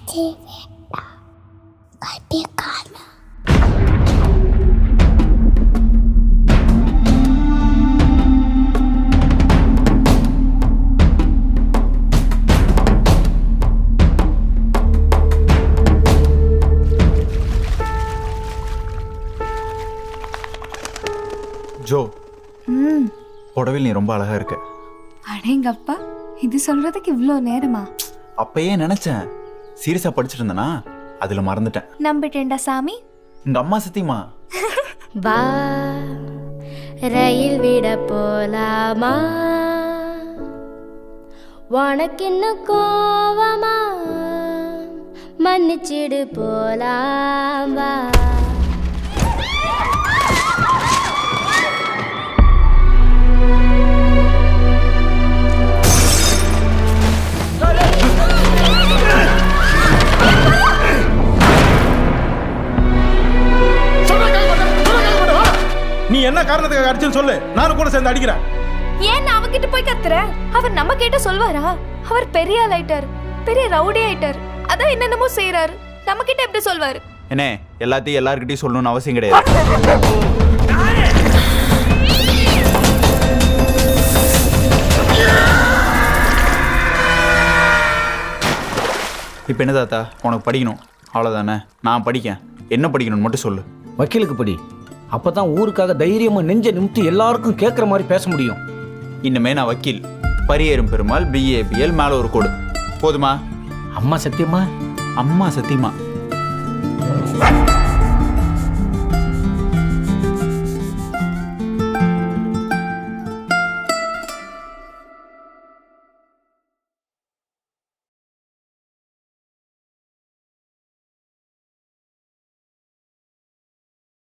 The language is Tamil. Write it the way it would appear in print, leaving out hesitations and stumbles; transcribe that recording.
ஜோ, புடவையில் நீ ரொம்ப அழகா இருக்க. அடேங்கப்பா, இது சொல்றதுக்கு இவ்ளோ நேரமா? அப்பயே நினைச்சேன். சீரியஸா படிச்சுட்டு இருந்தனா அதுல மறந்துட்டேன். நம்பிட்டேன்டா சாமி. உங்க அம்மா சத்தியமா? வா ரயில் விட போலாமா, உனக்கு இன்னும் கோவமா, மன்னிச்சிடு போலாம் வா. நீ என்ன காரணத்துக்கு அடிச்சுன்னு சொல்லு, நானும் கூட சேர்ந்து அடிக்கிறேன். ஏன் நான் அவகிட்ட போய் கத்துறேன்? அவர் நம்ம கேட்ட சொல்வாரா? அவர் பெரிய ஆள் ஆயிட்டார், பெரிய ரவுடி ஆயிட்டார். அதான் என்னென்னமோ செய்யறாரு. நம்ம கிட்ட எப்படி சொல்வாரு? என்ன எல்லாத்தையும் எல்லார்கிட்டயும் சொல்லணும்னு அவசியம் கிடையாது. இப்போ என்ன தாத்தா, உனக்கு படிக்கணும் அவ்வளோதானே? நான் படிக்கேன். என்ன படிக்கணும்னு மட்டும் சொல்லு. வக்கீலுக்கு படி. அப்பதான் ஊருக்காக தைரியமா நெஞ்ச நிமித்தி எல்லாருக்கும் கேட்குற மாதிரி பேச முடியும். இன்னுமே நான் வக்கீல், பரியேறும் பெருமாள், BABL மேல ஒரு கோடு. போதுமா? அம்மா சத்தியமா? அம்மா சத்தியமா?